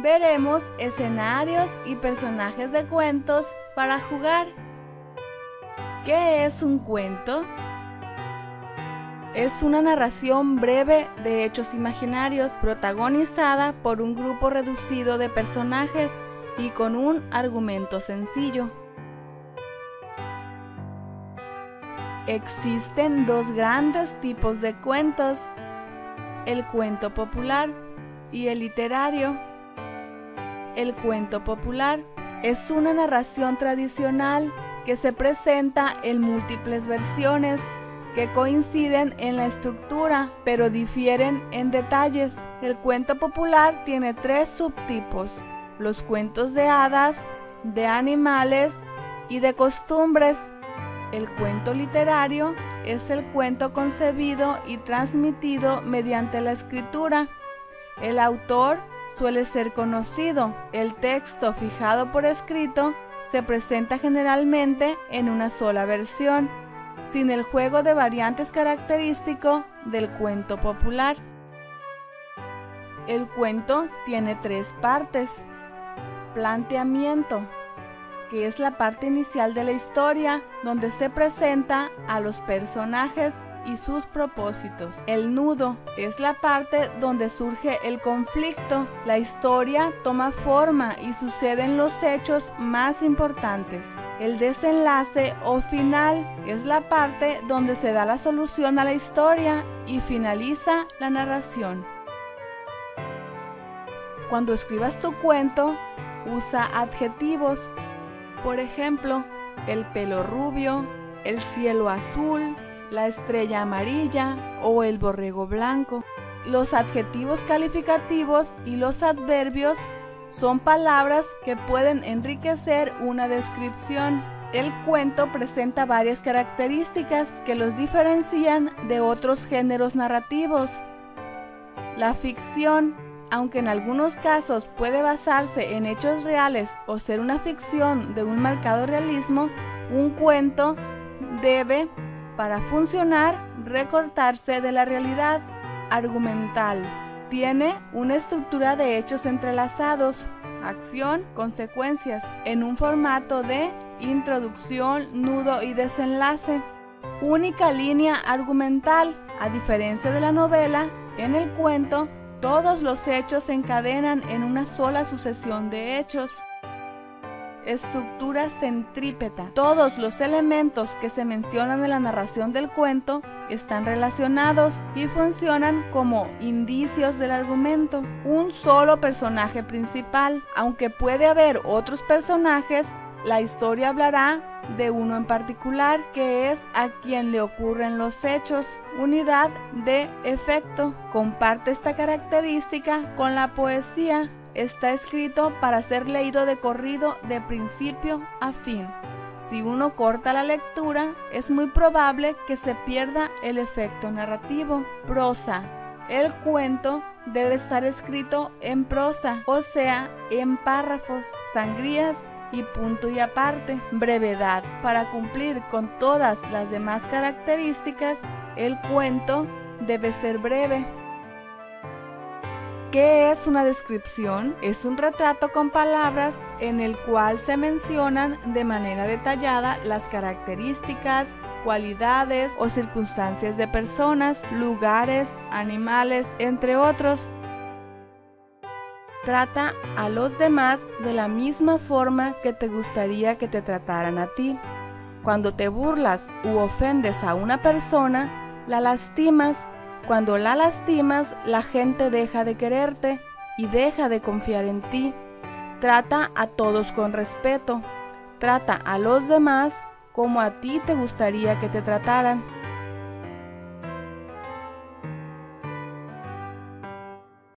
veremos escenarios y personajes de cuentos para jugar. ¿Qué es un cuento? Es una narración breve de hechos imaginarios protagonizada por un grupo reducido de personajes y con un argumento sencillo. Existen dos grandes tipos de cuentos: el cuento popular y el literario. El cuento popular es una narración tradicional que se presenta en múltiples versiones que coinciden en la estructura, pero difieren en detalles. El cuento popular tiene tres subtipos: los cuentos de hadas, de animales y de costumbres. El cuento literario es el cuento concebido y transmitido mediante la escritura. El autor suele ser conocido. El texto fijado por escrito se presenta generalmente en una sola versión, sin el juego de variantes característico del cuento popular. El cuento tiene tres partes: planteamiento, que es la parte inicial de la historia, donde se presenta a los personajes y sus propósitos. El nudo es la parte donde surge el conflicto. La historia toma forma y suceden los hechos más importantes. El desenlace o final es la parte donde se da la solución a la historia y finaliza la narración. Cuando escribas tu cuento, usa adjetivos. Por ejemplo, el pelo rubio, el cielo azul, la estrella amarilla o el borrego blanco. Los adjetivos calificativos y los adverbios son palabras que pueden enriquecer una descripción. El cuento presenta varias características que los diferencian de otros géneros narrativos. La ficción, aunque en algunos casos puede basarse en hechos reales o ser una ficción de un marcado realismo, un cuento debe, para funcionar, recortarse de la realidad. Argumental. Tiene una estructura de hechos entrelazados, acción, consecuencias, en un formato de introducción, nudo y desenlace. Única línea argumental. A diferencia de la novela, en el cuento, todos los hechos se encadenan en una sola sucesión de hechos. Estructura centrípeta. Todos los elementos que se mencionan en la narración del cuento están relacionados y funcionan como indicios del argumento. Un solo personaje principal. Aunque puede haber otros personajes, la historia hablará de uno en particular, que es a quien le ocurren los hechos. Unidad de efecto. Comparte esta característica con la poesía. Está escrito para ser leído de corrido de principio a fin. Si uno corta la lectura, es muy probable que se pierda el efecto narrativo. Prosa. El cuento debe estar escrito en prosa, o sea, en párrafos, sangrías y punto y aparte. Brevedad. Para cumplir con todas las demás características, el cuento debe ser breve. ¿Qué es una descripción? Es un retrato con palabras en el cual se mencionan de manera detallada las características, cualidades o circunstancias de personas, lugares, animales, entre otros. Trata a los demás de la misma forma que te gustaría que te trataran a ti. Cuando te burlas u ofendes a una persona, la lastimas. Cuando la lastimas, la gente deja de quererte y deja de confiar en ti. Trata a todos con respeto. Trata a los demás como a ti te gustaría que te trataran.